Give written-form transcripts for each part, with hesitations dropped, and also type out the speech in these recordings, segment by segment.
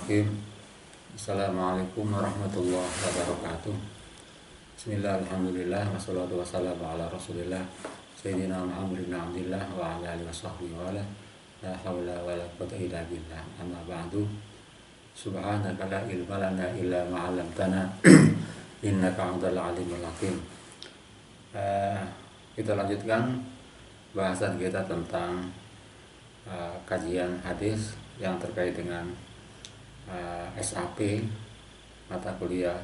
Bismillahirrahmanirrahim. Assalamualaikum warahmatullahi wabarakatuh. Bismillah, alhamdulillah, wassalatu wassalamu ala rasulillah Sayyidina Muhammad bin Abdillah wa ala alihi wa sahbihi wa ala la hawla wa la quwwata illa billah. Amma ba'du. Subhanaka la ilma lana illa ma 'allamtana innaka antal alimul hakim. Kita lanjutkan bahasan kita tentang kajian hadis yang terkait dengan SAP, mata kuliah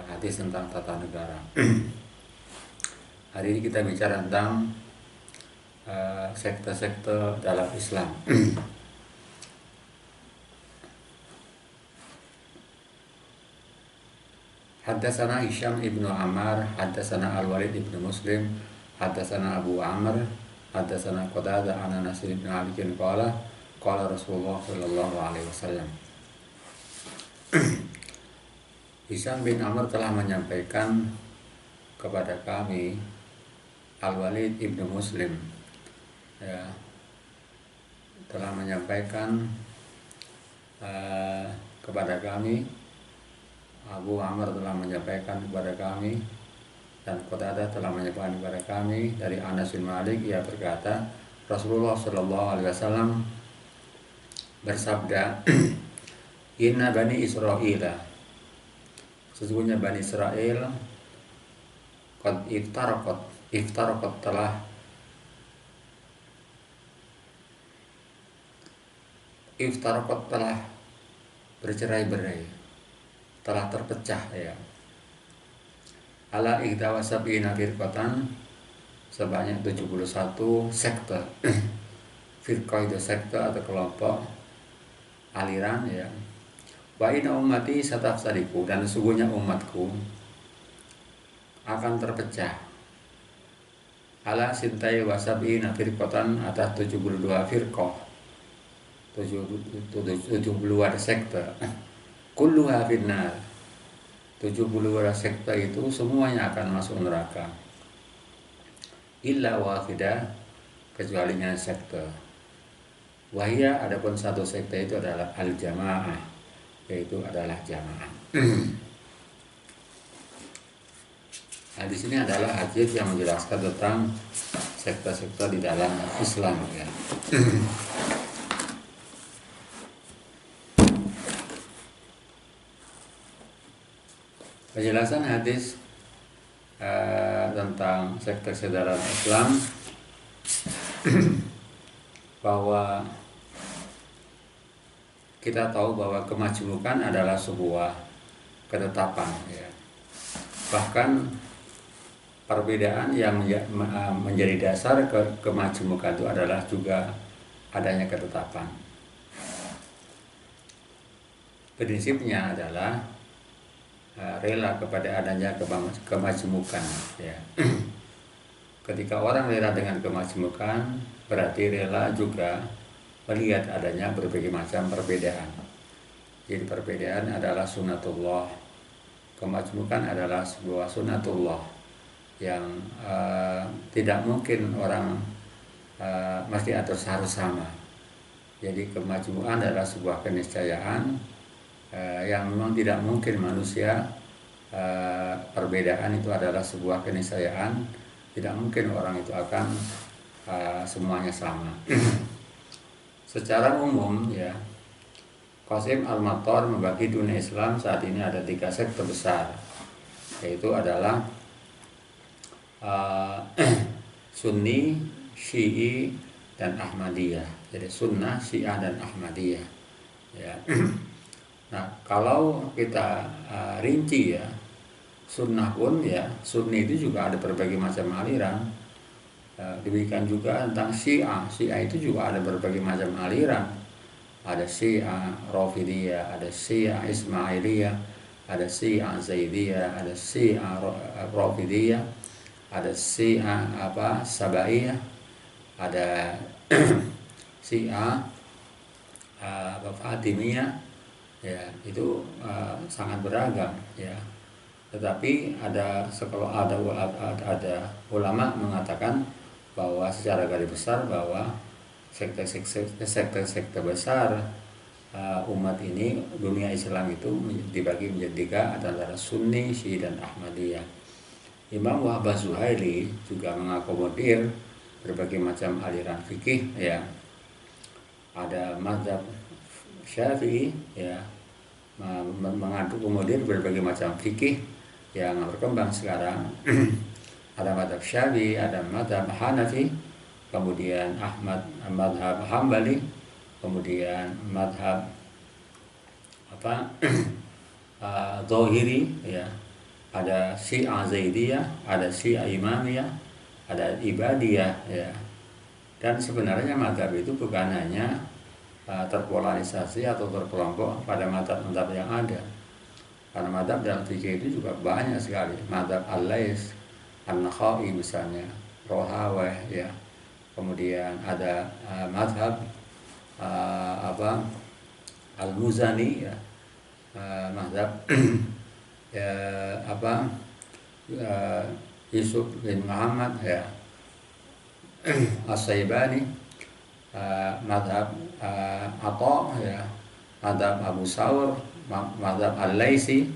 hadis tentang tata negara. Hari ini kita bicara tentang sekte-sekte dalam Islam. Haddatsana Hisham ibnu Ammar, haddatsana Al-Walid ibnu Muslim, haddatsana Abu Amr, haddatsana Qatadah an Anas bin Malik qala Rasulullah sallallahu alaihi wasallam. Hisham bin Amr telah menyampaikan kepada kami Al-Walid ibnu Muslim, ya, telah menyampaikan kepada kami, Abu Amr telah menyampaikan kepada kami, dan Qatadah telah menyampaikan kepada kami dari Anas bin Malik. Ia berkata, Rasulullah sallallahu alaihi wasallam bersabda, Inna Bani Israel, sesungguhnya Bani Israel, qad iftaraqat telah bercerai-berai, telah terpecah, ya. Ala ihda wa sab'ina firqatan, sebanyak 71 sekte. Firqah itu sekte atau kelompok, aliran, ya. Wa inna ummati satafsariku, dan sesungguhnya umatku akan terpecah. Ala sintai wa sab'ina firqatan, atas 72 firqah, 72 sekte. Kulluha finnar, 72 sekte itu semuanya akan masuk neraka. Illa wahidah, kecualinya sekte. Wahia, adapun satu sekte itu adalah al-jamaah, yaitu adalah jamaah. Nah, di sini adalah hadis yang menjelaskan tentang sekte-sekte di dalam Islam, ya. Penjelasan hadis tentang sekte-sekte dalam Islam, bahwa kita tahu bahwa kemajmukan adalah sebuah ketetapan, ya. Bahkan perbedaan yang menjadi dasar kemajmukan itu adalah juga adanya ketetapan. Prinsipnya adalah rela kepada adanya kemajmukan, ya. Ketika orang rela dengan kemajmukan, berarti rela juga melihat adanya berbagai macam perbedaan. Jadi perbedaan adalah sunnatullah, kemajmukan adalah sebuah sunnatullah yang tidak mungkin orang mesti harus sama. Jadi kemajmukan adalah sebuah keniscayaan yang memang tidak mungkin manusia, perbedaan itu adalah sebuah keniscayaan, tidak mungkin orang itu akan semuanya sama. Secara umum, ya, Qasim Al-Mattar membagi dunia Islam saat ini ada 3 sekte besar, yaitu adalah Sunni, Syi'i, dan Ahmadiyah. Jadi Sunnah, Syiah, dan Ahmadiyah, ya. Nah, kalau kita rinci, ya, Sunnah pun, ya, Sunni itu juga ada berbagai macam aliran. Demikian juga tentang Syiah. Syiah itu juga ada berbagai macam aliran. Ada Syiah Rafidiyah, ada Syiah Ismailiyah, ada Syiah Zaidiyah, ada Syiah Rafidiyah, ada Syiah Sabaiyah, ada Syiah Fatimiyah, ya. Itu sangat beragam, ya. Tetapi ada ulama mengatakan bahwa secara garis besar bahwa sekte-sekte besar umat ini, dunia Islam itu dibagi menjadi tiga, antara Sunni, Syi'i dan Ahmadiyah. Imam Wahbah Zuhaili juga mengakomodir berbagai macam aliran fikih, ya. Ada mazhab Syafi'i, ya, mengakomodir berbagai macam fikih yang berkembang sekarang. Ada mazhab Syafi'i, ada mazhab Hanafi, kemudian mazhab Hambali, kemudian mazhab Zahiri, ya. Ada Syiah Zaidiyah, ada Syiah Imamiyah, ada Ibadiyah, ya. Dan sebenarnya mazhab itu bukan hanya terpolarisasi atau terkelompok pada mazhab-mazhab yang ada. Karena mazhab dalam fikih itu juga banyak sekali. Mazhab Al-Lais, An-Nakhai misalnya, Rohaweh, ya. Kemudian ada mazhab Al-Muzani, ya. Mazhab Yusuf bin Muhammad, ya. As-Saibani, mazhab Atha, ya. Mazhab Abu Saur, mazhab Al-Laisi,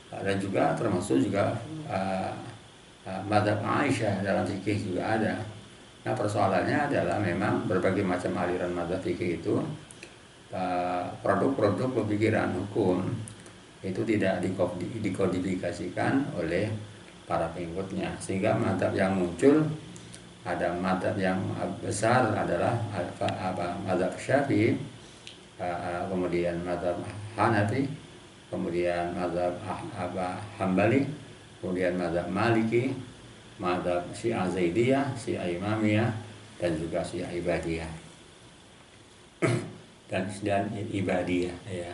dan juga termasuk juga mazhab Aisyah dalam fikih juga ada. Nah, persoalannya adalah memang berbagai macam aliran mazhab fikih itu produk-produk pemikiran hukum itu tidak dikodifikasikan oleh para pengikutnya, sehingga mazhab yang muncul, ada mazhab yang besar adalah mazhab Syafi'i, kemudian mazhab Hanafi, kemudian mazhab Hambali, kemudian mazhab Maliki, mazhab Syiah Zaidiyah, Syiah Imamiyah, dan juga Syiah Ibadiyah dan Ibadiyah, ya.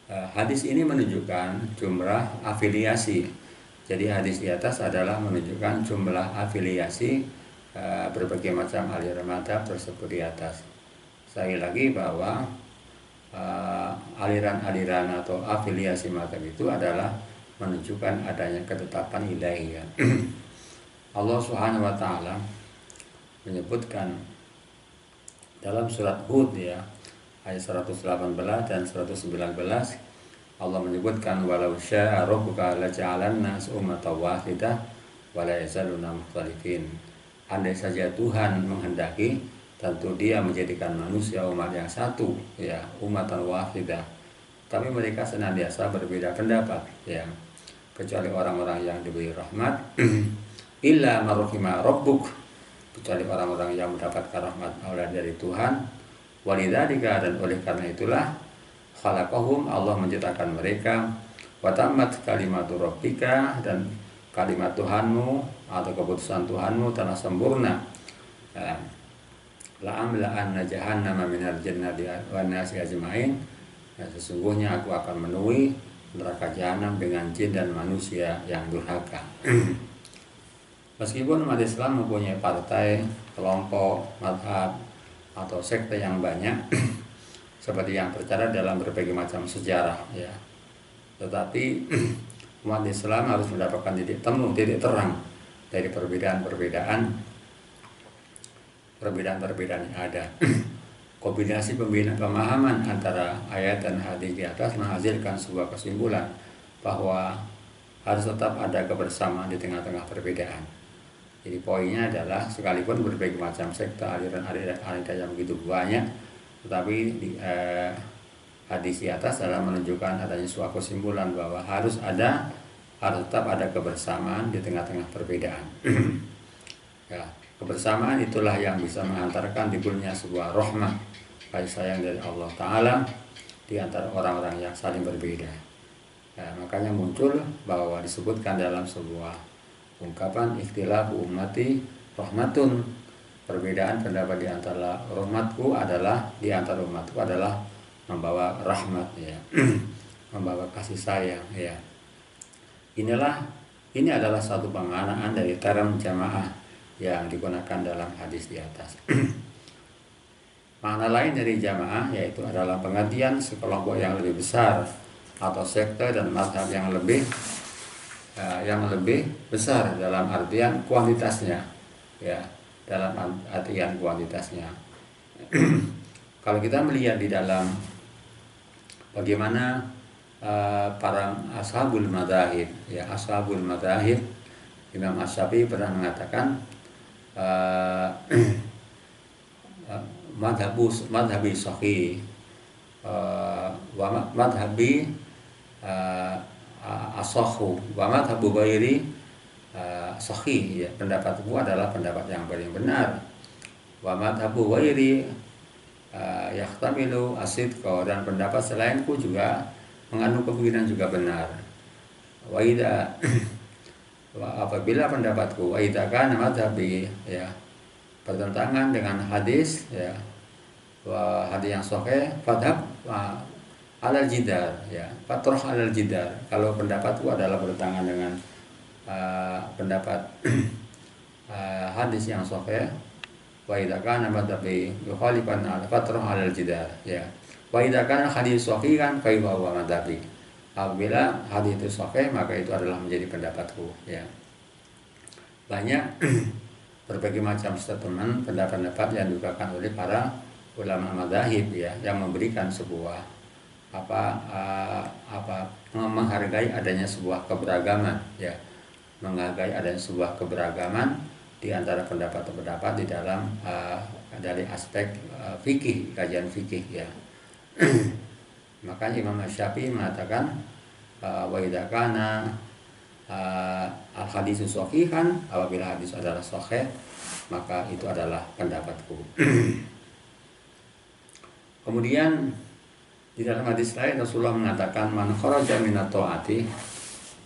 Hadis ini menunjukkan jumlah afiliasi. Jadi hadis di atas adalah menunjukkan jumlah afiliasi berbagai macam aliran mazhab tersebut di atas. Sekali lagi bahwa aliran-aliran atau afiliasi mazhab itu adalah menunjukkan adanya ketetapan ilahiyah. Allah Subhanahu wa taala menyebutkan dalam surat Hud, ya, ayat 118 dan 119, Allah menyebutkan walau syaa rabbuka laja'alan nas ummatan wahidah wa la yazaluna mukhtalifin. Andai saja Tuhan menghendaki, tentu Dia menjadikan manusia umat yang satu, ya, umatan wahidah. Tapi mereka senantiasa berbeda pendapat, ya. Kecuali orang-orang yang diberi rahmat, illa marhima rabbuk, kecuali orang-orang yang mendapatkan rahmat oleh dari Tuhan. Walidzalika, dan oleh karena itulah khalaqahum, Allah menciptakan mereka, wa tammat kalimatu rabbika, dan kalimat Tuhanmu atau keputusan Tuhanmu telah sempurna. La amla'anna jahannama minal jannati wan nasi ajmain. Sesungguhnya aku akan memenuhi neraka jahanam dengan jin dan manusia yang durhaka. Meskipun umat Islam mempunyai partai, kelompok, mazhab atau sekte yang banyak seperti yang tercatat dalam berbagai macam sejarah, ya, tetapi umat Islam harus mendapatkan titik temu, titik terang dari perbedaan-perbedaan yang ada. Kombinasi pemahaman antara ayat dan hadis di atas menghasilkan sebuah kesimpulan bahwa harus tetap ada kebersamaan di tengah-tengah perbedaan. Jadi poinnya adalah sekalipun berbagai macam sekte, aliran-aliran yang begitu banyak, tetapi hadis di atas adalah menunjukkan adanya sebuah kesimpulan bahwa harus tetap ada kebersamaan di tengah-tengah perbedaan. Ya, kebersamaan itulah yang bisa mengantarkan timbulnya sebuah rahmah, kasih sayang dari Allah Ta'ala di antara orang-orang yang saling berbeda. Ya, makanya muncul bahwa disebutkan dalam sebuah ungkapan ikhtilafu ummati rahmatun, perbedaan pendapat di antara umatku adalah membawa rahmat, ya. Membawa kasih sayang, ya. Ini adalah satu penganaan dari term jamaah yang digunakan dalam hadis di atas. Makna lain dari jamaah yaitu adalah pengertian sekelompok yang lebih besar atau sekte dan mazhab yang lebih besar dalam artian kuantitasnya, ya, dalam artian kuantitasnya. Kalau kita melihat di dalam bagaimana para ashabul madzahib, ya ashabul madzahib. Imam Asy-Syafi'i pernah mengatakan madhabi sahih wa madhabi asahu wa madhabu ghairi sahih, ya pendapatku adalah pendapat yang paling benar, wa madhabu ghairi yahtamilu asidqa, dan pendapat selainku juga mengandung kemungkinan juga benar. Wa idza apabila pendapatku wa idza kana madhabi, ya bertentangan dengan hadis, ya hadis yang sahih, fadhab alal jidar, ya fatrah alal jidar. Kalau pendapatku adalah bertentangan dengan pendapat hadis yang sahih, wa idza kana madhabi yukhalifan al fatrah alal jidar, ya wa idza kana hadis sahihan fa huwa madhabi. Apabila hadis itu sahih, maka itu adalah menjadi pendapatku, ya. Banyak berbagai macam statement, pendapat-pendapat yang digunakan oleh para ulama madzhab, ya, yang memberikan sebuah menghargai adanya sebuah keberagaman, ya, menghargai adanya sebuah keberagaman di antara pendapat-pendapat di dalam dari aspek fikih, kajian fikih, ya. Makanya Imam Asy-Syafi'i mengatakan wa idza kana al hadisu sahihan, apabila hadis adalah sahih, maka itu adalah pendapatku. Kemudian di dalam hadis lain Rasulullah mengatakan man kharaja minat taati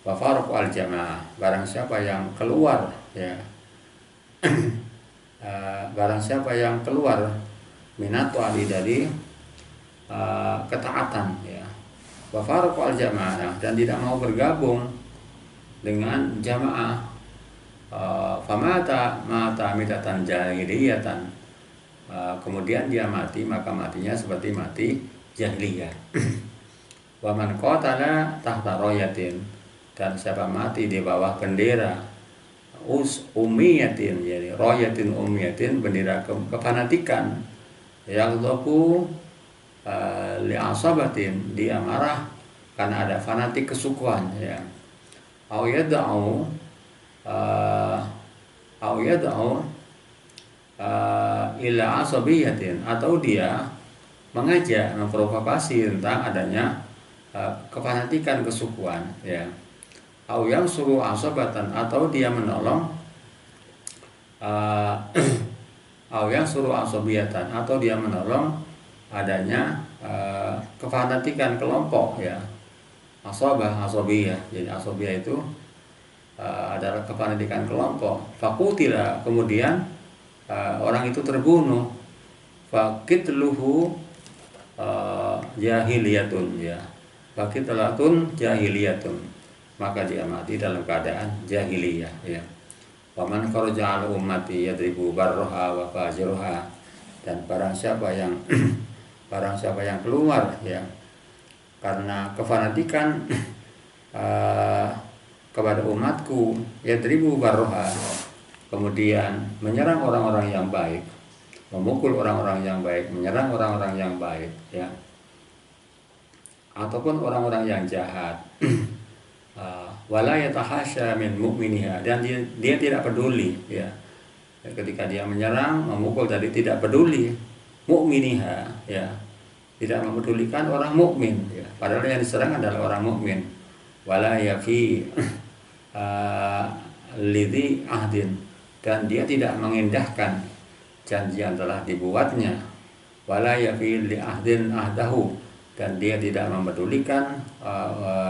wa faraqa al jamaah, barang siapa yang keluar, ya barang siapa yang keluar minat taati dari ketaatan, ya wa faraqa al jamaah, dan tidak mau bergabung dengan jamaah, famata mitatan jahiliyatan, kemudian dia mati, maka matinya seperti mati jahiliyah. Wa man qatala tahta rayatin, dan siapa mati di bawah bendera ummiyatin, jadi rayatin ummiyatin, bendera kefanatikan, yaghdabu li asabatin, dia marah karena ada fanatik kesukuan, ya. Au yad'u ila asabiyatin, atau dia mengajak, memprovokasi tentang adanya kefanatikan kesukuan, ya. Au yang suruh asabatan, atau dia menolong au yang suruh asabiyatan, atau dia menolong adanya kefanatikan kelompok, ya. Asabiyah, jadi asabiyah itu adalah kefanatikan kelompok. Fakutila, kemudian orang itu terbunuh. Fakitluhu jahiliyatun, ya. Fakitlatun jahiliyatun, maka dia mati dalam keadaan jahiliyah, ya. Waman kharaja ala ummati yadribu barroha wa fajroha, dan barang siapa yang keluar, ya, karena kefanatikan kepada umatku, yadribu barroha, kemudian menyerang orang-orang yang baik, memukul orang-orang yang baik, menyerang orang-orang yang baik, ya, ataupun orang-orang yang jahat, wala yatahasya min mu'miniha, dan dia tidak peduli, ya, ketika dia menyerang, memukul tadi, tidak peduli mu'miniha, ya, tidak mempedulikan orang mukmin, ya, padahal yang diserang adalah orang mukmin. Wala yafi lidhi ahdin, dan dia tidak mengindahkan janji yang telah dibuatnya. Wala yafi li ahdin ahdahu, dan dia tidak mempedulikan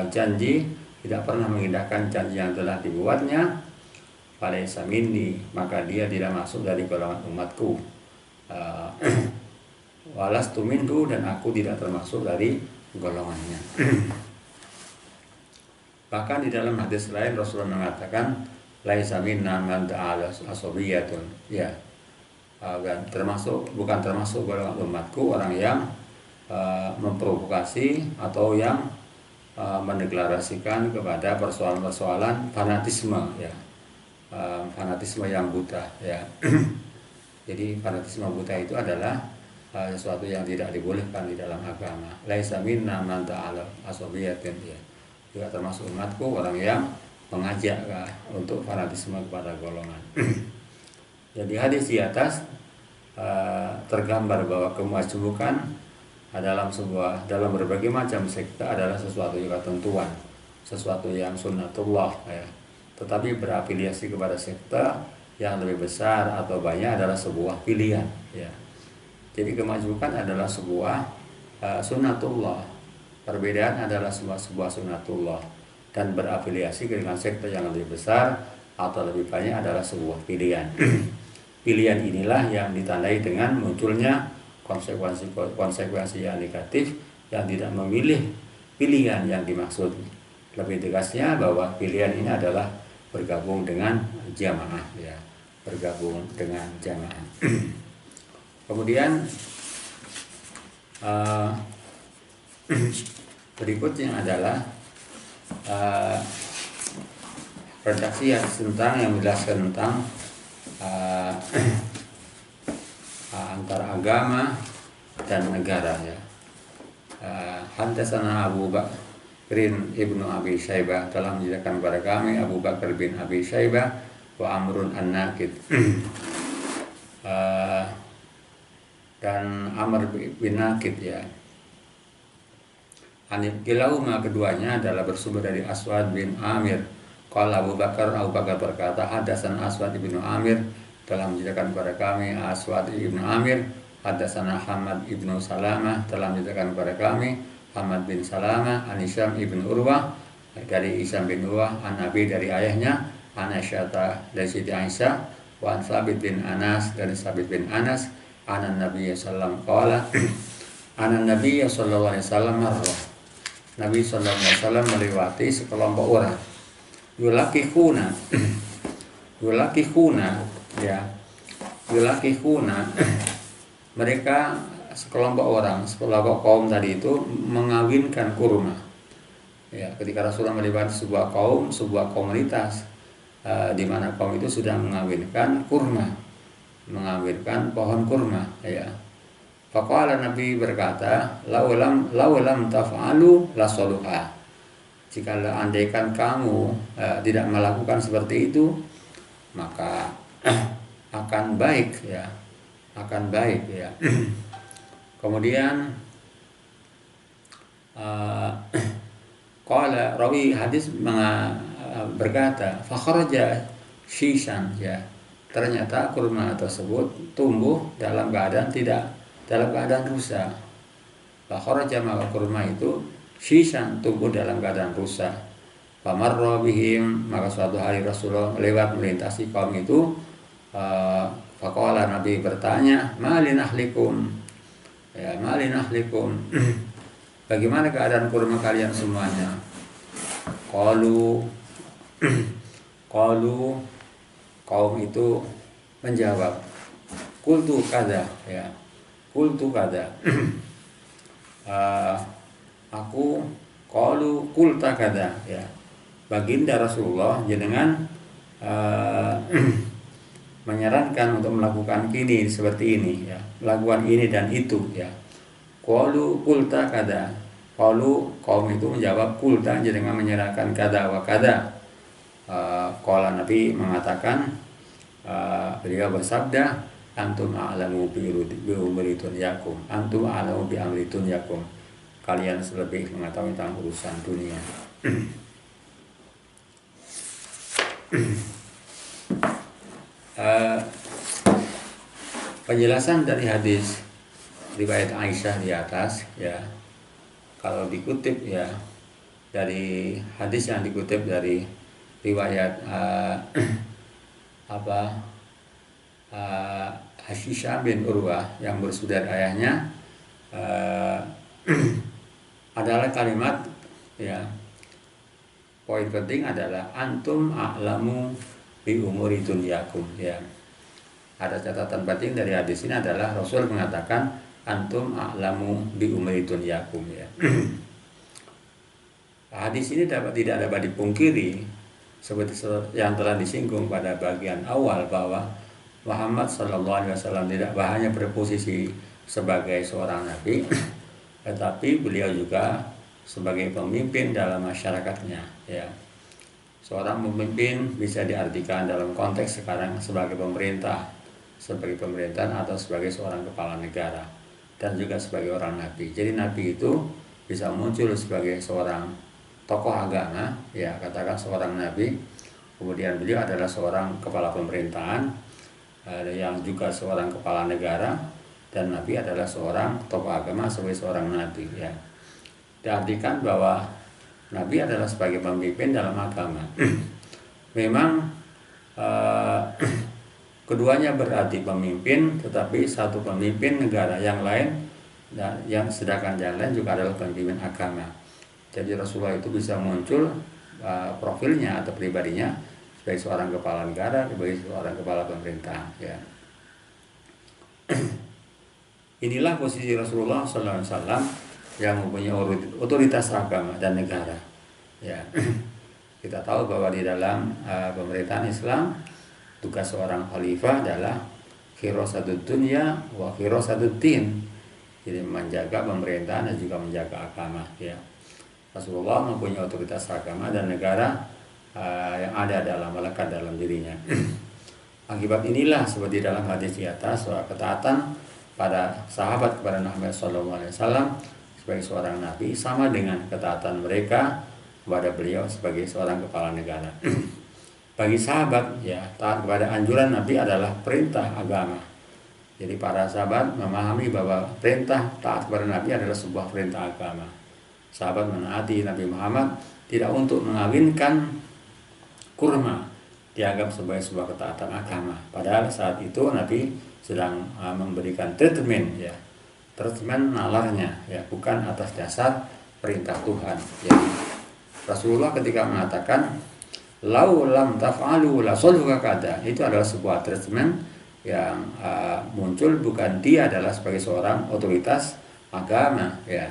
janji, tidak pernah mengindahkan janji yang telah dibuatnya. Falaysa minni, maka dia tidak masuk dari golongan umatku. Walastu minhu, dan aku tidak termasuk dari golongannya. Bahkan di dalam hadis lain Rasulullah mengatakan laisa minna man ta'ala asabiyatun, ya, bukan termasuk golongan umatku orang yang memprovokasi atau yang mendeklarasikan kepada persoalan-persoalan fanatisme, ya, fanatisme yang buta, ya. Jadi fanatisme buta itu adalah sesuatu yang tidak dibolehkan di dalam agama. Laisa minna man ta'ala asabiyatin, ya. Juga termasuk umatku orang yang mengajak untuk fanatisme kepada golongan. Jadi hadis di atas tergambar bahwa kemajmukan dalam berbagai macam sekte adalah sesuatu yang ketentuan, sesuatu yang sunnatullah, ya. Tetapi berafiliasi kepada sekte yang lebih besar atau banyak adalah sebuah pilihan, ya. Jadi kemajmukan adalah sebuah sunnatullah. Perbedaan adalah sebuah sunnatullah, dan berafiliasi dengan sekte yang lebih besar atau lebih banyak adalah sebuah pilihan. Pilihan inilah yang ditandai dengan munculnya konsekuensi yang negatif yang tidak memilih pilihan yang dimaksud. Lebih tegasnya bahwa pilihan ini adalah bergabung dengan jamaah, ya, bergabung dengan jamaah. Kemudian berikutnya adalah redaksi yang menjelaskan tentang antara agama dan negara, ya. Haddatsana Abu Bakr ibnu Abi Syaibah, telah menjelaskan kepada kami Abu Bakar bin Abi Syaibah wa Amrun an-Naqid, dan Amr bin Naqid, ya. Kilahuma, keduanya adalah bersumber dari Aswad bin Amir. Qala Abu Bakar berkata, haddatsana Aswad bin Amir, telah menceritakan kepada kami Aswad bin Amir. Haddatsana Hamad bin Salamah, telah menceritakan kepada kami Hamad bin Salamah an Hisham ibn Urwah, dari Hisham bin Urwah, an Nabi, dari ayahnya, an Aisyah, dari Siti Aisyah, wa an Sabit bin Anas, dari Sabit bin Anas, anan Nabi sallallahu alaihi wasallam, anan Nabi sallallahu alaihi wasallam marrah, Nabi sallallahu alaihi wasallam melewati sekelompok orang, yulakihuna, ya, yulakihuna, mereka sekelompok kaum tadi itu mengawinkan kurma, ya. Ketika Rasulullah melewati sebuah komunitas di mana kaum itu sudah mengawinkan kurma, mengawinkan pohon kurma, ya. Faqala, Nabi berkata, laulam taf'alu lasoluha, jika andaikan kamu tidak melakukan seperti itu, maka akan baik, ya, akan baik, ya. Kemudian qala, rawi hadis berkata, fakharaja shishan, ya, ternyata kurma tersebut tumbuh dalam keadaan rusak. Fakharaja, maka kurma itu shishan, tumbuh dalam keadaan rusak. Famarra bihim, maka suatu hari Rasulullah lewat melintasi kaum itu. Faqala, Nabi bertanya, malin ahlikum, ya, malin ahlikum, bagaimana keadaan kurma kalian semuanya? Qalu, kaum itu menjawab, qultu kada, ya, qultu kada, aku, qalu qulta kada, ya, baginda Rasulullah jenengan menyarankan untuk melakukan ini seperti ini, ya, melakukan ini dan itu, ya. Qalu qulta kada, qalu, kaum itu menjawab, qulta, jenengan menyarankan kada wa kada. Qala, Nabi mengatakan, beliau bersabda, antum a'lamu bi umri dunyakum, antum a'lamu bi amri dunyakum, kalian lebih mengetahui tentang urusan dunia. Penjelasan dari hadis riwayat Aisyah di atas, ya, kalau dikutip, ya, dari hadis yang dikutip dari riwayat Hisham bin Urwah yang bersudara ayahnya, adalah kalimat, ya, poin penting adalah antum a'lamu bi umuri dunyakum, ya. Ada catatan penting dari hadis ini adalah Rasul mengatakan antum a'lamu bi umuri dunyakum, ya. Hadis ini tidak dapat dipungkiri seperti yang telah disinggung pada bagian awal bahwa Muhammad sallallahu alaihi wasallam tidak hanya berposisi sebagai seorang nabi, tetapi beliau juga sebagai pemimpin dalam masyarakatnya, ya. Seorang pemimpin bisa diartikan dalam konteks sekarang sebagai pemerintah, sebagai pemerintahan atau sebagai seorang kepala negara, dan juga sebagai orang nabi. Jadi nabi itu bisa muncul sebagai seorang tokoh agama, ya, katakan seorang nabi. Kemudian beliau adalah seorang kepala pemerintahan, yang juga seorang kepala negara, dan nabi adalah seorang tokoh agama sebagai seorang nabi, ya. Diartikan bahwa nabi adalah sebagai pemimpin dalam agama. Memang keduanya berarti pemimpin, tetapi satu pemimpin negara, yang lain dan yang sedangkan yang lain juga adalah pemimpin agama. Jadi Rasulullah itu bisa muncul profilnya atau pribadinya sebagai seorang kepala negara, sebagai seorang kepala pemerintah, ya. Inilah posisi Rasulullah SAW yang mempunyai otoritas agama dan negara, ya. Kita tahu bahwa di dalam pemerintahan Islam tugas seorang khalifah adalah khirasatud dunya wa khirasatud din. Jadi menjaga pemerintahan dan juga menjaga agama, ya. Rasulullah mempunyai otoritas agama dan negara yang ada dalam melekat dalam dirinya. Akibat inilah seperti dalam hadis di atas, bahwa ketaatan pada sahabat kepada Nabi SAW sebagai seorang nabi sama dengan ketaatan mereka kepada beliau sebagai seorang kepala negara. Bagi sahabat, ya, taat kepada anjuran Nabi adalah perintah agama. Jadi para sahabat memahami bahwa perintah taat kepada Nabi adalah sebuah perintah agama. Sahabat menaati Nabi Muhammad tidak untuk mengawinkan kurma, dianggap sebagai sebuah ketaatan agama. Padahal saat itu Nabi sedang memberikan treatment, ya, treatment nalarnya, ya, bukan atas dasar perintah Tuhan. Jadi Rasulullah ketika mengatakan lau lam taf'alu la sulhuka kada, itu adalah sebuah treatment yang muncul bukan dia adalah sebagai seorang otoritas agama, ya.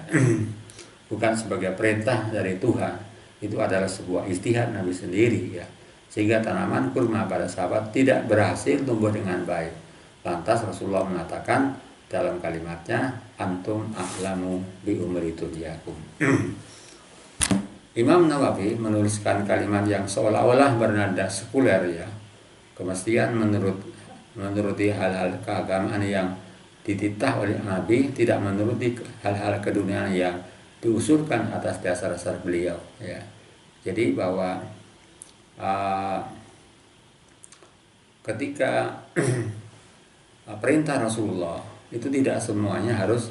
Bukan sebagai perintah dari Tuhan. Itu adalah sebuah ijtihad Nabi sendiri, ya. Sehingga tanaman kurma pada sahabat tidak berhasil tumbuh dengan baik. Lantas Rasulullah mengatakan dalam kalimatnya, antum a'lamu bi umri dunyakum. Imam Nawawi menuliskan kalimat yang seolah-olah bernada sekuler, ya. Kemestian menuruti hal-hal keagamaan yang dititah oleh Nabi, tidak menuruti hal-hal keduniaan yang diusulkan atas dasar-dasar beliau, ya. Jadi bahwa ketika perintah Rasulullah itu tidak semuanya harus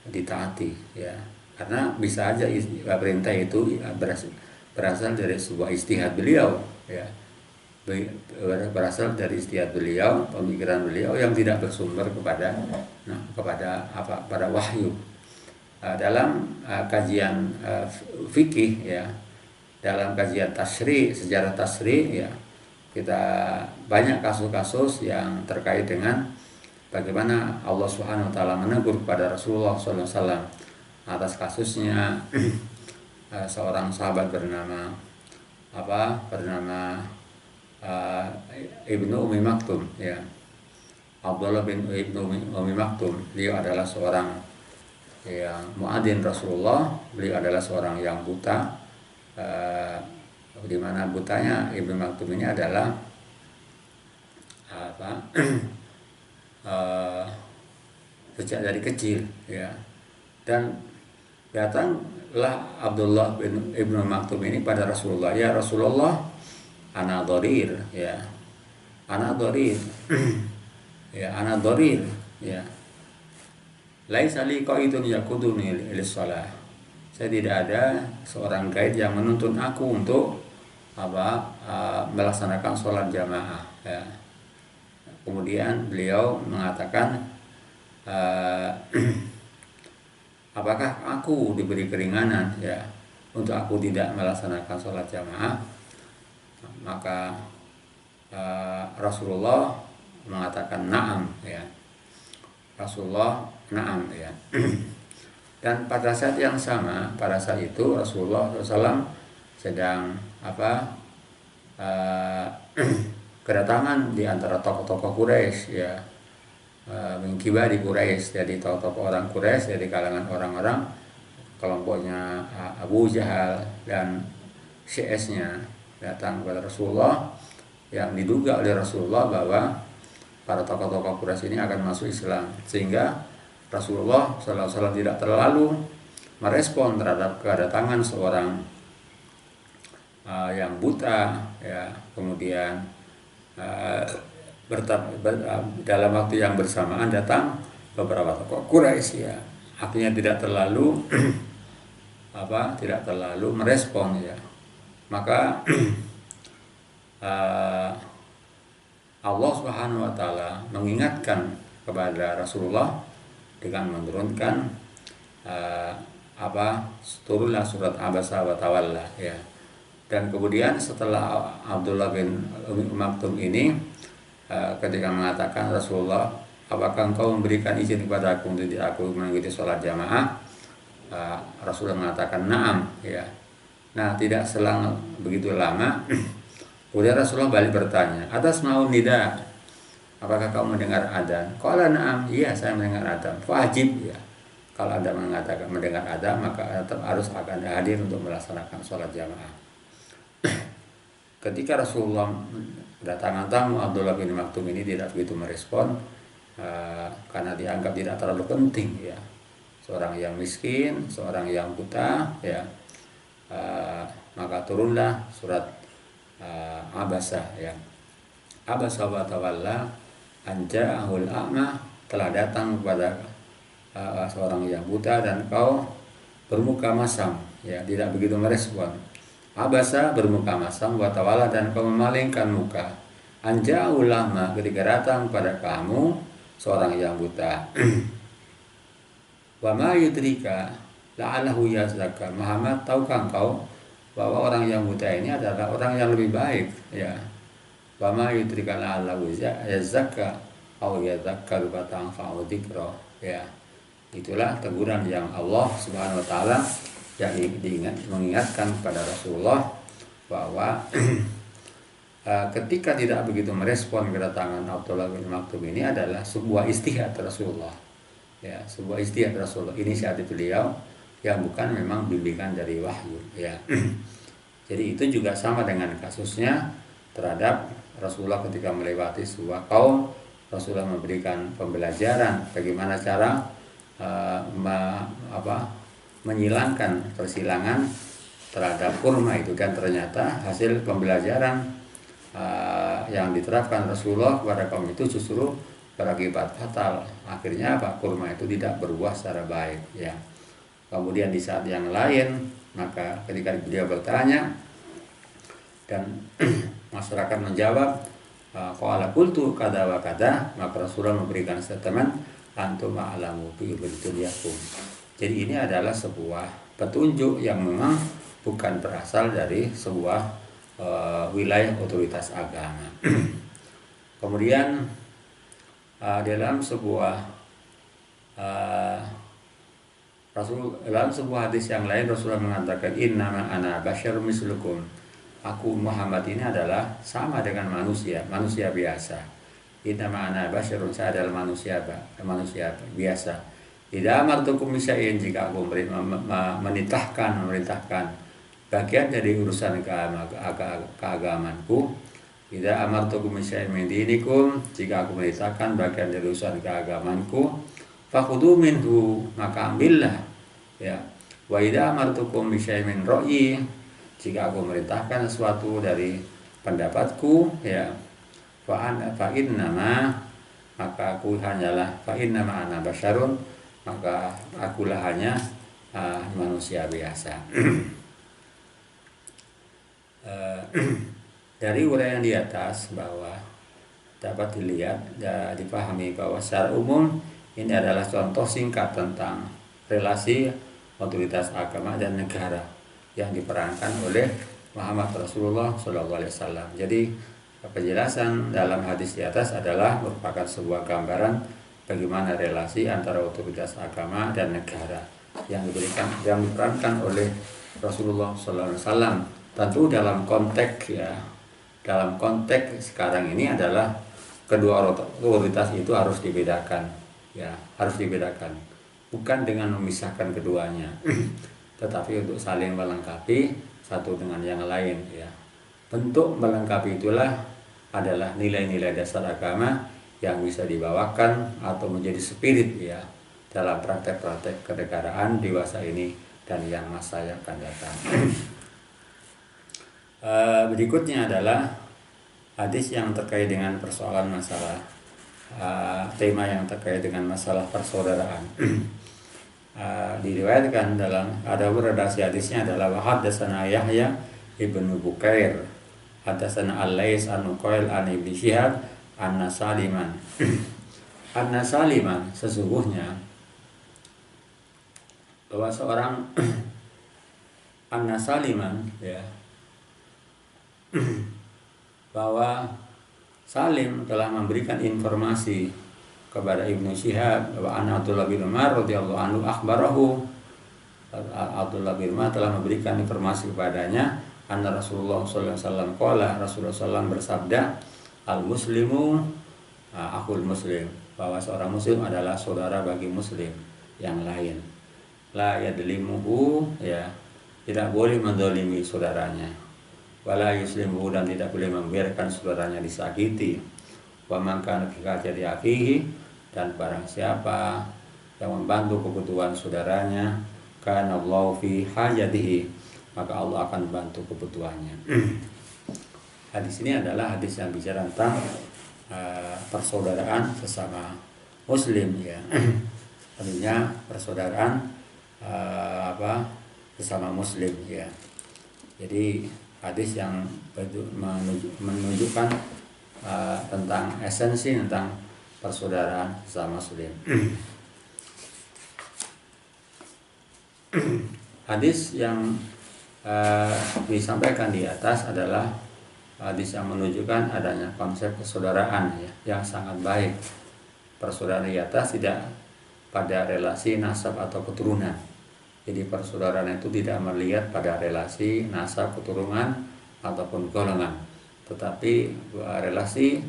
ditaati, ya. Karena bisa aja perintah itu berasal dari sebuah ijtihad beliau, ya. Berasal dari ijtihad beliau, pemikiran beliau yang tidak bersumber pada wahyu. Dalam kajian fikih, ya, dalam kajian tasyri', sejarah tasyri', ya, kita banyak kasus-kasus yang terkait dengan bagaimana Allah Subhanahu wa taala menegur kepada Rasulullah SAW atas kasusnya seorang sahabat bernama Ibnu Ummi Maktum, ya. Abdullah bin Ibnu Ummi Maktum, beliau adalah seorang yang muadzin Rasulullah. Beliau adalah seorang yang buta, di mana butanya Ibnu Maktum ini adalah sejak dari kecil, ya. Dan datanglah Abdullah bin Ibnu Maktum ini pada Rasulullah, ya Rasulullah, ana dharir, ya, ana dharir, ya, ana dharir, ya, laisa li qaidun yaquduni lis-shalah. Saya tidak ada seorang guide yang menuntun aku untuk melaksanakan sholat jamaah, ya. Kemudian beliau mengatakan, apakah aku diberi keringanan, ya, untuk aku tidak melaksanakan sholat jamaah? Maka Rasulullah mengatakan na'am, ya. Rasulullah na'am, ya. Dan pada saat yang sama, pada saat itu Rasulullah SAW sedang kedatangan di antara tokoh-tokoh Quraisy, ya. min kibari Quraisy, jadi tokoh orang Quraisy dari kalangan orang-orang kelompoknya Abu Jahal dan CS-nya datang kepada Rasulullah yang diduga oleh Rasulullah bahwa para tokoh-tokoh Quraisy ini akan masuk Islam, sehingga Rasulullah SAW tidak terlalu merespon terhadap kedatangan seorang yang buta, ya, kemudian dalam waktu yang bersamaan datang beberapa tokoh Quraisy, ya, akhirnya tidak terlalu tidak terlalu merespon, ya. Maka Allah Subhanahu wa taala mengingatkan kepada Rasulullah dengan menurunkan turunlah surat Abasa wa Tawalla, ya. Dan kemudian setelah Abdullah bin Umi Maktum ini ketika mengatakan, Rasulullah, apakah engkau memberikan izin kepada aku untuk aku mengikuti sholat jamaah? Rasulullah mengatakan na'am, ya. Nah, tidak selang begitu lama kemudian Rasulullah balik bertanya, atas mau nida, apakah kamu mendengar adzan? Qala na'am, iya saya mendengar adzan. Wajib, ya. Kalau Anda mengatakan mendengar adzan, maka tetap harus akan hadir untuk melaksanakan sholat jamaah. Ketika Rasulullah kedatangan tamu Abdullah bin Maktum ini tidak begitu merespon karena dianggap tidak terlalu penting, ya. Seorang yang miskin, seorang yang buta, ya. Maka turunlah surat Abasa, ya. Abasa wa tawalla an ja'ahul a'ma, telah datang kepada seorang yang buta dan kau bermuka masam, ya, tidak begitu merespon. Abasa, bermuka masam, wa tawalla, dan kau memalingkan muka. An ja'ahul a'ma, ketika datang pada kamu seorang yang buta. Wa ma yudrika la'allahu yazakka, Muhammad, tahukah engkau bahwa orang yang buta ini adalah orang yang lebih baik, ya. Wa ma yudrika la'allahu yazakka aw yazakkaru fatanfa'u dzikra, ya. Itulah teguran yang Allah Subhanahu wa taala yang mengingatkan kepada Rasulullah bahwa ketika tidak begitu merespon kedatangan Abdullah bin Maktum ini adalah sebuah istihad Rasulullah, ya, sebuah istihad Rasulullah, inisiatif beliau yang bukan memang bimbingan dari wahyu, ya. Jadi itu juga sama dengan kasusnya terhadap Rasulullah ketika melewati sebuah kaum. Rasulullah memberikan pembelajaran bagaimana cara menyilangkan persilangan terhadap kurma itu, kan ternyata hasil pembelajaran yang diterapkan Rasulullah kepada kaum itu justru berakibat fatal. Akhirnya kurma itu tidak berbuah secara baik, ya. Kemudian di saat yang lain, maka ketika beliau bertanya dan masyarakat menjawab qala qultu kada wa kada, maka Rasulullah memberikan statement antum a'lamu bi dunyaakum. Jadi ini adalah sebuah petunjuk yang memang bukan berasal dari sebuah wilayah otoritas agama. Kemudian dalam sebuah dalam sebuah hadis yang lain Rasulullah mengatakan innama ana basyarum mislukum, aku Muhammad ini adalah sama dengan manusia biasa. Innama ana basyarun, saya adalah manusia biasa. Idza amartukum bisyai'in, jika aku memerintahkan bagian dari urusan keagamanku. Idza amartukum bisyai'in min dinikum, jika aku memerintahkan bagian dari urusan keagamanku, fakhudhu minhu, maka ambillah, ya. Wa idza amartukum bisyai'in min ra'yi, jika aku memerintahkan sesuatu dari pendapatku, ya, fa innama, maka aku hanyalah fa innama ana basyarun, maka akulah hanya manusia biasa. Dari uraian di atas bahwa dapat dilihat dan dipahami bahwa secara umum ini adalah contoh singkat tentang relasi otoritas agama dan negara yang diperankan oleh Muhammad Rasulullah SAW. Jadi penjelasan dalam hadis di atas adalah merupakan sebuah gambaran bagaimana relasi antara otoritas agama dan negara yang diperankan oleh Rasulullah SAW. Tentu dalam konteks sekarang ini adalah kedua otoritas itu harus dibedakan, ya, harus dibedakan. Bukan dengan memisahkan keduanya, tetapi untuk saling melengkapi satu dengan yang lain, ya. Bentuk melengkapi itulah adalah nilai-nilai dasar agama yang bisa dibawakan atau menjadi spirit, ya, dalam praktek-praktek kenegaraan dewasa ini dan yang masa yang akan datang. Berikutnya adalah hadis yang terkait dengan persoalan masalah tema yang terkait dengan masalah persaudaraan. Diriwayatkan dalam ada redaksi hadisnya adalah hadatsana Yahya ibnu Bukair, hadatsana Al-Lais an Nuqail an Ibnu Syihab anna Saliman anna Saliman, sesungguhnya bahwa seorang anna Saliman, ya, bahwa Salim telah memberikan informasi kepada Ibnu Syihab bahwa anna Abdullah bin Umar radhiyallahu anhu akhbarahu, Abdullah bin Umar telah memberikan informasi kepadanya anna Rasulullah sallallahu alaihi wasallam qala, Rasulullah sallallahu bersabda, al muslimu akhul muslim, bahwa seorang muslim adalah saudara bagi muslim yang lain. La yadlimuhu, ya, tidak boleh menzalimi saudaranya. Wala yuslimuhu, dan tidak boleh membiarkan saudaranya disakiti. Wa man kana fi hajati akhihi, dan barang siapa yang membantu kebutuhan saudaranya, kana Allahu fi hajatihi, maka Allah akan bantu kebutuhannya. Hadis ini adalah hadis yang bicara tentang persaudaraan sesama muslim, ya. Artinya persaudaraan sesama muslim, ya. Jadi hadis yang menunjukkan tentang esensi tentang persaudaraan sesama muslim. Hadis yang disampaikan di atas adalah hadis yang menunjukkan adanya konsep persaudaraan, ya, yang sangat baik. Persaudaraan di atas tidak pada relasi nasab atau keturunan. Jadi persaudaraan itu tidak melihat pada relasi nasab, keturunan ataupun golongan, tetapi relasi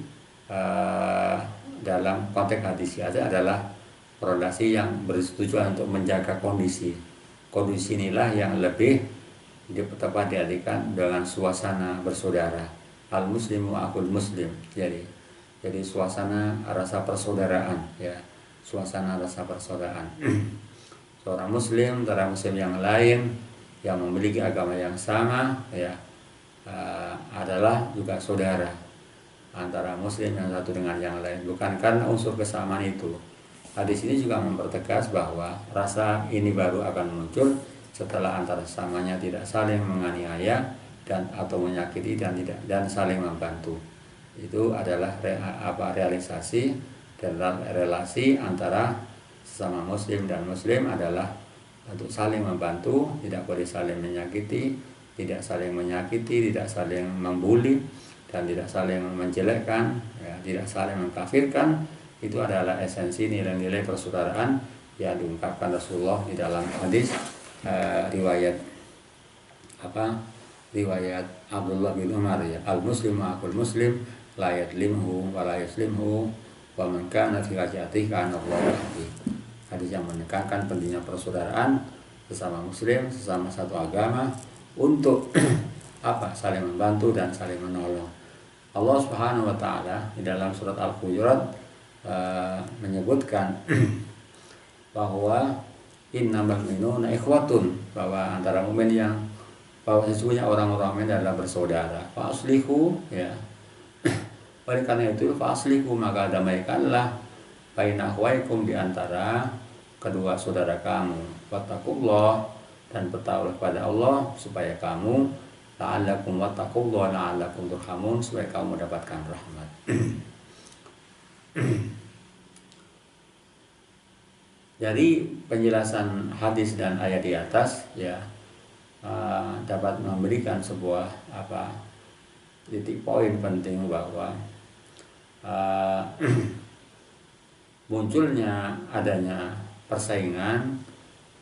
dalam konteks hadis adalah relasi yang bertujuan untuk menjaga kondisi. Kondisi inilah yang lebih tepat diartikan dengan suasana bersaudara. Al muslimu akul muslim. Jadi suasana rasa persaudaraan, ya, suasana rasa persaudaraan. Seorang muslim yang lain yang memiliki agama yang sama, ya, adalah juga saudara antara muslim yang satu dengan yang lain, bukan karena unsur kesamaan itu. Hadis ini juga mempertegas bahwa rasa ini baru akan muncul setelah antara samanya tidak saling menganiaya dan atau menyakiti dan saling membantu. Itu adalah realisasi dan relasi antara sesama muslim dan muslim adalah untuk saling membantu, tidak boleh saling menyakiti, tidak saling menyakiti, tidak saling membuli, dan tidak saling menjelekkan, ya, tidak saling mengkafirkan. Itu adalah esensi nilai-nilai persaudaraan yang diungkapkan Rasulullah di dalam hadis riwayat Abdullah bin Umar, ya, al muslimu akul muslim la yadlimhu wa la yuslimhu wa man kana fi hajatihi kana Allahu bihi. Hadis yang menekankan pentingnya persaudaraan sesama muslim, sesama satu agama untuk saling membantu dan saling menolong. Allah Subhanahu wa taala di dalam surat Al-Hujurat menyebutkan bahwa innamal mu'minuna ikhwatun, bahwa antara mukmin bahwa sesungguhnya orang-orang mukmin adalah bersaudara. Fa aslihu, ya. Oleh karena itu fa aslihu, maka damaikanlah baina akhwaikum, di antara kedua saudara kamu. Wattaqullah, dan bertakwalah kepada Allah supaya kamu la'allakum wattaqullah la'allakum turhamun, supaya kamu mendapatkan rahmat. Jadi penjelasan hadis dan ayat di atas, ya, dapat memberikan sebuah titik poin penting bahwa munculnya adanya persaingan,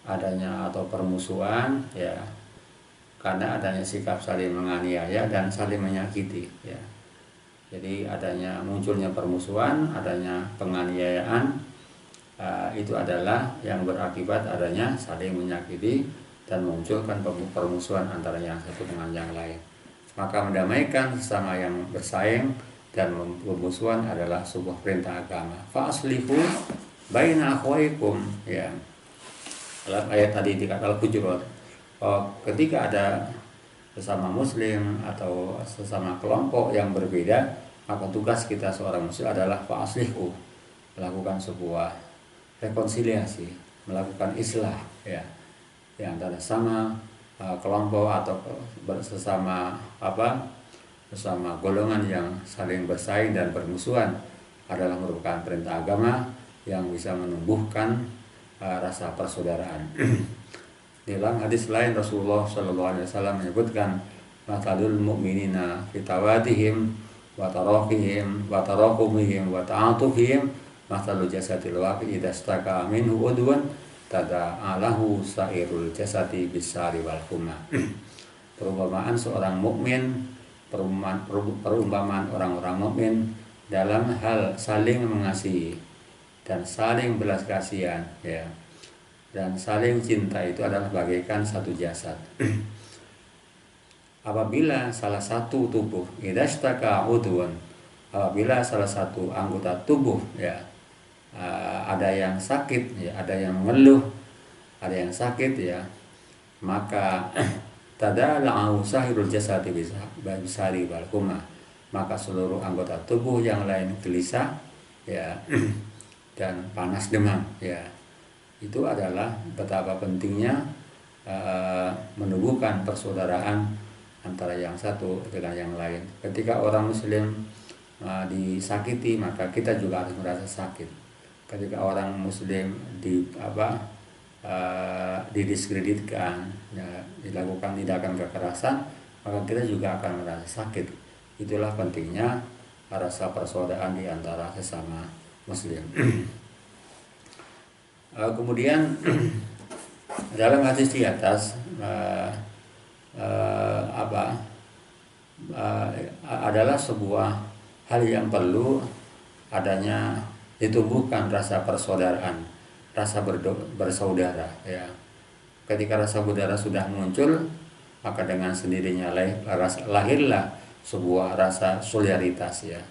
adanya atau permusuhan, ya, karena adanya sikap saling menganiaya dan saling menyakiti, ya. Jadi adanya munculnya permusuhan, adanya penganiayaan, itu adalah yang berakibat adanya saling menyakiti dan munculkan permusuhan antara yang satu dengan yang lain. Maka mendamaikan sesama yang bersaing dan permusuhan adalah sebuah perintah agama. Fa'aslihu baina akhwaikum, ya. Dalam ayat tadi dikatakan Al-Hujurat, ketika ada sesama muslim atau sesama kelompok yang berbeda, maka tugas kita seorang muslim adalah fa'aslihu, melakukan sebuah rekonsiliasi, melakukan islah, ya, antara sama kelompok atau bersama bersama golongan yang saling bersaing dan bermusuhan adalah merupakan perintah agama yang bisa menumbuhkan rasa persaudaraan. Dalam hadis lain Rasulullah SAW menyebutkan matalul mu'minina fitawadihim wa taraqihim wa taraqumihim wa ta'atufihim matalul jasadil waqi idza staka minhu udwan tada'alahu sairul jasadi bisari wal humma. Perumpamaan seorang mukmin, perumpamaan orang-orang mukmin dalam hal saling mengasihi dan saling belas kasihan, ya, dan saling cinta itu adalah bagaikan satu jasad. Apabila salah satu tubuh idastaka udwan, apabila salah satu anggota tubuh, ya, ada yang sakit, ya, ada yang mengeluh, ada yang sakit, ya, maka tadala'u sahirul jasadi bisari wal humma, maka seluruh anggota tubuh yang lain gelisah, ya, dan panas demam, ya. Itu adalah betapa pentingnya menumbuhkan persaudaraan antara yang satu dengan yang lain. Ketika orang muslim disakiti, maka kita juga harus merasa sakit. Ketika orang muslim didiskreditkan, ya, dilakukan tindakan kekerasan, maka kita juga akan merasa sakit. Itulah pentingnya rasa persaudaraan di antara sesama muslim. Kemudian dalam hadis di atas adalah sebuah hal yang perlu adanya ditumbuhkan rasa persaudaraan, rasa bersaudara, ya. Ketika rasa bersaudara sudah muncul, maka dengan sendirinya lahirlah sebuah rasa solidaritas, ya.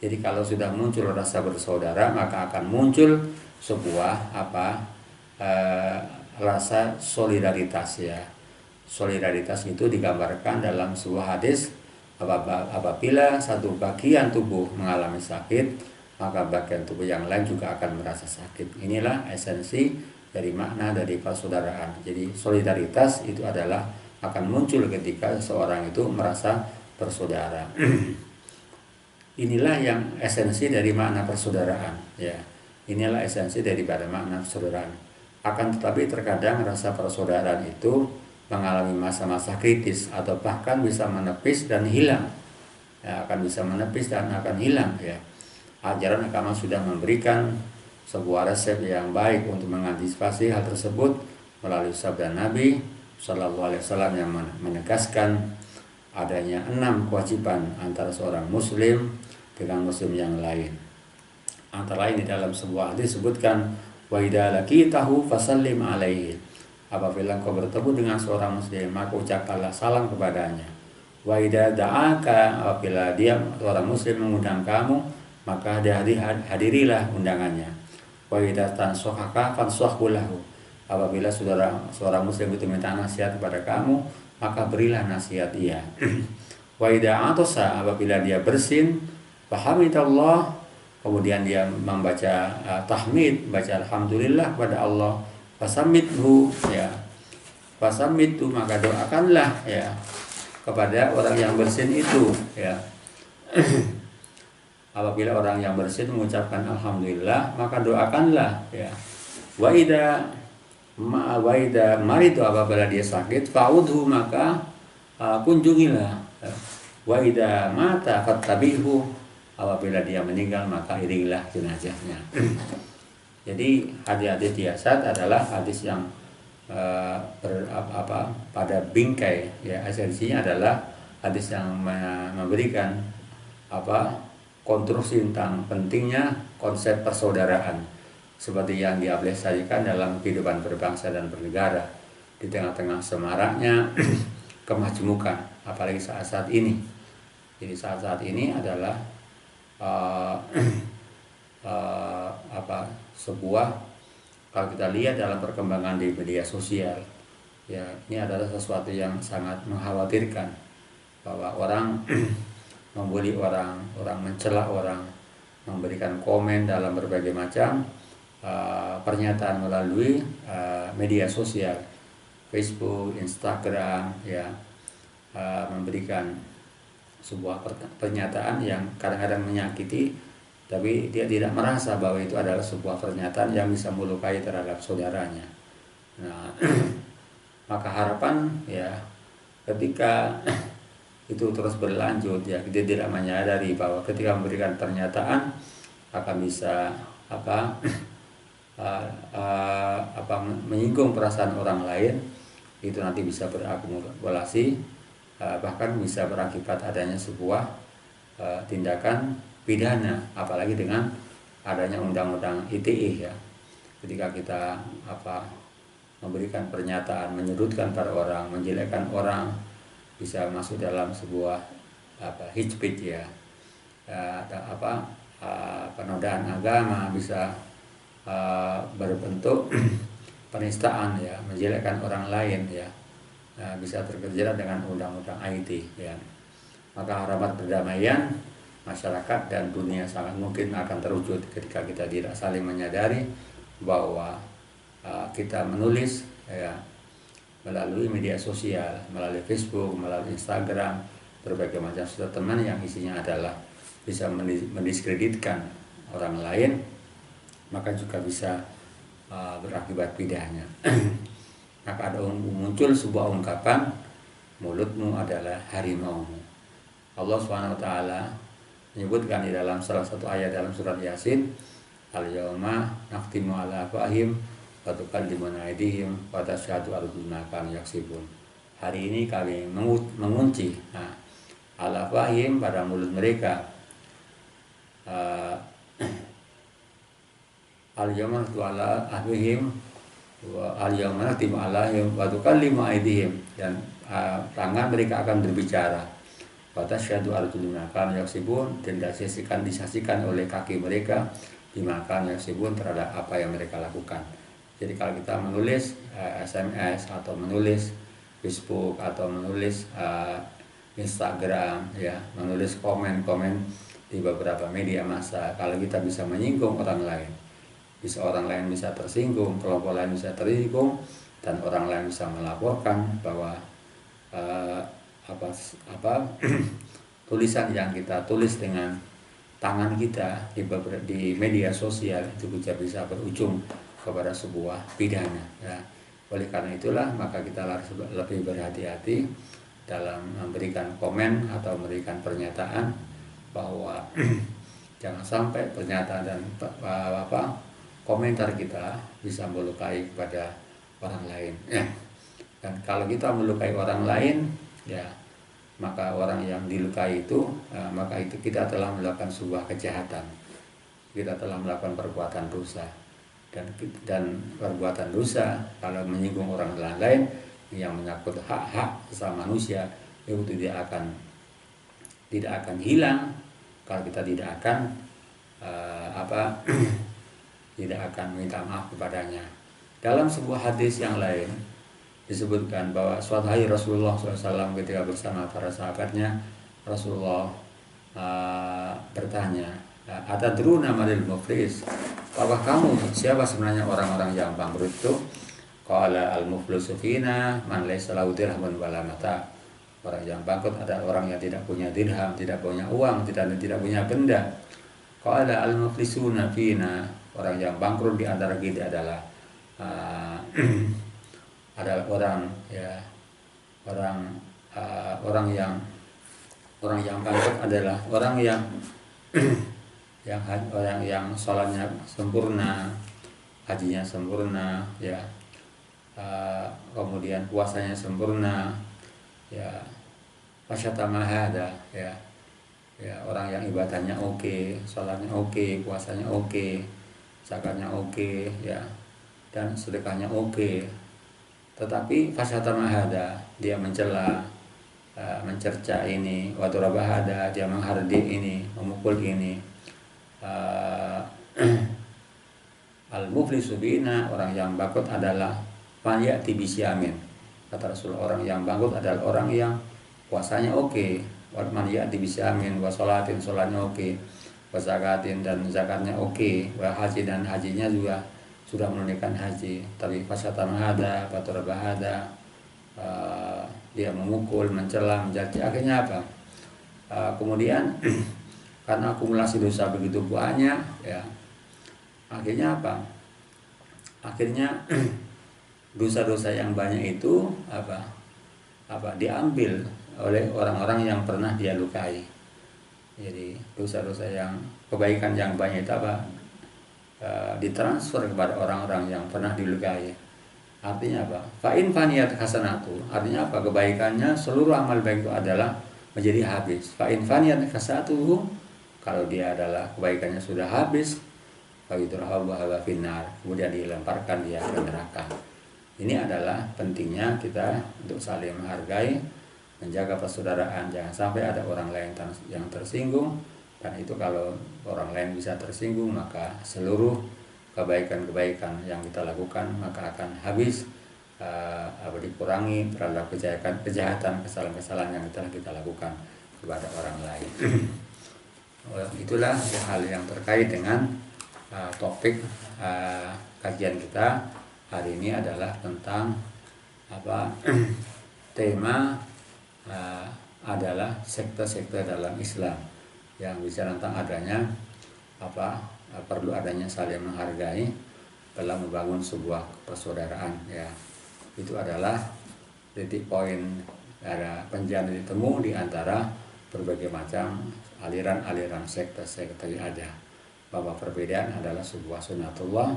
Jadi kalau sudah muncul rasa bersaudara, maka akan muncul sebuah rasa solidaritas, ya. Solidaritas itu digambarkan dalam sebuah hadis, apabila satu bagian tubuh mengalami sakit, maka bagian tubuh yang lain juga akan merasa sakit. Inilah esensi dari makna dari persaudaraan. Jadi solidaritas itu adalah akan muncul ketika seseorang itu merasa bersaudara. Inilah yang esensi dari makna persaudaraan, ya. Inilah esensi daripada makna persaudaraan. Akan tetapi terkadang rasa persaudaraan itu mengalami masa-masa kritis atau bahkan bisa menepis dan hilang, ya, akan bisa menepis dan akan hilang, ya. Ajaran agama sudah memberikan sebuah resep yang baik untuk mengantisipasi hal tersebut melalui sabda Nabi Shallallahu Alaihi Wasallam yang menegaskan adanya 6 kewajiban antara seorang muslim dengan muslim yang lain. Antara lain di dalam sebuah hadis disebutkan, wa idza laqitahu fasallim alaihi. Apabila engkau bertemu dengan seorang muslim, maka ucapkanlah salam kepadanya. Wa idza da'aka, apabila dia seorang muslim mengundang kamu, maka hadirilah undangannya. Wa idza tansahaka fansahhu lahu. Apabila seorang muslim itu minta nasihat kepada kamu, maka berilah nasihat dia. Wa idza atasa, apabila dia bersin, fahamidallah, kemudian dia membaca tahmid, baca alhamdulillah kepada Allah, fasammithu, ya. Fasammithu, maka doakanlah, ya, kepada orang yang bersin itu, ya. Apabila orang yang bersin mengucapkan alhamdulillah, maka doakanlah, ya. Wa idza maridu, apabila dia sakit, fa'udhu, maka kunjungilah. Wa idza mata fattabihu, apabila dia meninggal maka iringilah jenazahnya. Jadi hadis-hadis jasad adalah hadis yang pada bingkai, ya, esensinya adalah hadis yang memberikan konstruksi tentang pentingnya konsep persaudaraan seperti yang diaplikasikan dalam kehidupan berbangsa dan bernegara di tengah-tengah semaraknya kemajemukan, apalagi saat-saat ini. Jadi saat-saat ini adalah uh, sebuah, kalau kita lihat dalam perkembangan di media sosial, ya ini adalah sesuatu yang sangat mengkhawatirkan, bahwa orang membuli orang mencela orang, memberikan komen dalam berbagai macam pernyataan melalui media sosial, Facebook, Instagram, ya, memberikan sebuah pernyataan yang kadang-kadang menyakiti, tapi dia tidak merasa bahwa itu adalah sebuah pernyataan yang bisa melukai terhadap saudaranya. Nah, maka harapan, ya, ketika itu terus berlanjut, ya, dia tidak menyadari bahwa ketika memberikan pernyataan akan bisa menyinggung perasaan orang lain, itu nanti bisa berakumulasi, bahkan bisa berakibat adanya sebuah tindakan pidana, apalagi dengan adanya undang-undang ITE, ya. Ketika kita memberikan pernyataan menyudutkan pada orang, menjelekkan orang, bisa masuk dalam sebuah hate speech, ya, penodaan agama, bisa berbentuk penistaan, ya, menjelekkan orang lain, ya, bisa terjerat dengan undang-undang IT, ya. Maka harapan perdamaian masyarakat dan dunia sangat mungkin akan terwujud ketika kita tidak saling menyadari bahwa kita menulis, ya, melalui media sosial, melalui Facebook, melalui Instagram, berbagai macam statement yang isinya adalah bisa mendiskreditkan orang lain, maka juga bisa berakibat pidana. Maka ada muncul sebuah ungkapan, mulutmu adalah harimaumu. Allah SWT menyebutkan di dalam salah satu ayat dalam surat Yasin, al-yawma nakhtimu ala afwahihim wa tukallimuna aydihim wa tashhadu arjuluhum bima kanu yaksibun. Hari ini kami mengunci ala afwahihim, pada mulut mereka, al-yawma nakhtimu ala afwahihim wa al-yawma nakhtimu alaihim wa tukallimuna aydihim, dan tangan mereka akan berbicara, wa tashhadu arjuluhum bima kanu yaksibun, dan disaksikan oleh kaki mereka bima kanu yaksibun, terhadap apa yang mereka lakukan. Jadi kalau kita menulis SMS atau menulis Facebook atau menulis Instagram, ya, menulis komen-komen di beberapa media massa, kalau kita bisa menyinggung orang lain, orang lain bisa tersinggung, kelompok lain bisa tersinggung, dan orang lain bisa melaporkan bahwa tulisan yang kita tulis dengan tangan kita di media sosial itu bisa berujung kepada sebuah pidana, ya. Oleh karena itulah maka kita harus lebih berhati-hati dalam memberikan komen atau memberikan pernyataan, bahwa jangan sampai pernyataan dan komentar kita bisa melukai kepada orang lain, ya. Dan kalau kita melukai orang lain, ya, maka orang yang dilukai itu, maka itu kita telah melakukan sebuah kejahatan, kita telah melakukan perbuatan dosa. Dan perbuatan dosa kalau menyinggung orang lain yang menyangkut hak-hak sesama manusia, itu tidak akan hilang kalau kita tidak akan tidak akan minta maaf kepadanya. Dalam sebuah hadis yang lain disebutkan bahwa suatu hari Rasulullah SAW ketika bersama para sahabatnya, Rasulullah bertanya, atadruna manil muflis, apakah kamu siapa sebenarnya orang-orang yang bangkrut itu? Qala al-muflisu fina man laysa lahu dirhamun wala mata. Orang yang bangkrut adalah orang yang tidak punya dirham, tidak punya uang, tidak punya benda. Qala al-muflisuna fina, orang yang bangkrut di antara kita adalah adalah orang, ya, orang yang bangkrut adalah orang yang orang yang sholatnya sempurna, hajinya sempurna, ya, kemudian puasanya sempurna, ya, wasyatama hada, ya, Ya, orang yang ibadahnya oke, sholatnya oke, puasanya oke, zakatnya oke, ya, dan sedekahnya oke. Tetapi fasatamahada, dia mencela, mencerca ini, waturabahada, dia menghardik ini, memukul ini. Al-muflisu bina, orang yang bangkrut adalah man ya'ti bisyamin. Kata Rasul, orang yang bangkrut adalah orang yang puasanya oke, man ya'ti bisyamin, wa sholatin, sholatnya oke, wa zakatin, dan zakatnya oke, wa haji, dan hajinya juga sudah menunaikan haji. Tapi fasyatam hada, faturabah hada, dia memukul, mencela, mencaci. Akhirnya apa? Kemudian karena akumulasi dosa begitu banyak, ya, akhirnya apa? Akhirnya dosa-dosa yang banyak itu diambil oleh orang-orang yang pernah dia lukai. Jadi dosa-dosa yang kebaikan yang banyak itu ditransfer kepada orang-orang yang pernah dilukai. Artinya apa? Fa'in faniyat hasanatu. Artinya apa? Kebaikannya, seluruh amal baik itu adalah menjadi habis. Fa'in faniyat hasanatu, kalau dia adalah kebaikannya sudah habis, kemudian dilemparkan dia ke neraka. Ini adalah pentingnya kita untuk saling menghargai, menjaga persaudaraan, jangan sampai ada orang lain yang tersinggung. Dan itu kalau orang lain bisa tersinggung, maka seluruh kebaikan-kebaikan yang kita lakukan maka akan habis, dikurangi terhadap kejahatan, kesalahan-kesalahan yang telah kita lakukan kepada orang lain. Itulah hal yang terkait dengan topik kajian kita hari ini adalah tentang tema adalah sekte-sekte dalam Islam, yang bicara tentang adanya perlu adanya saling menghargai dalam membangun sebuah persaudaraan, ya. Itu adalah titik poin, ada penjara ditemu di antara berbagai macam aliran-aliran sekte-sekte yang ada, bahwa perbedaan adalah sebuah sunnatullah,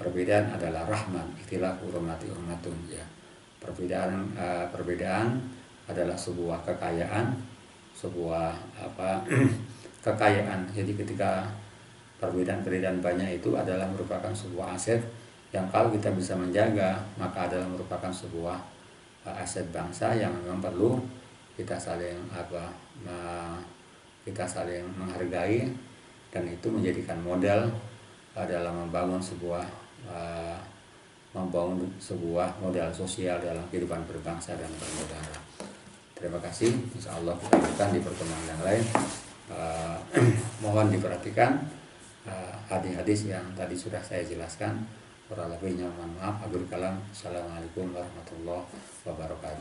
perbedaan adalah rahmat, ikhtilaf hurmati ummatun, ya. Perbedaan adalah sebuah kekayaan, sebuah kekayaan. Jadi ketika perbedaan banyak itu adalah merupakan sebuah aset yang kalau kita bisa menjaga, maka adalah merupakan sebuah aset bangsa yang memang perlu kita saling menghargai, dan itu menjadikan modal dalam membangun sebuah modal sosial dalam kehidupan berbangsa dan bernegara. Terima kasih. Insya Allah kita lanjutkan di pertemuan yang lain. Mohon diperhatikan hadis-hadis yang tadi sudah saya jelaskan. Kurang lebihnya mohon maaf. Akhirul kalam. Assalamualaikum warahmatullahi wabarakatuh.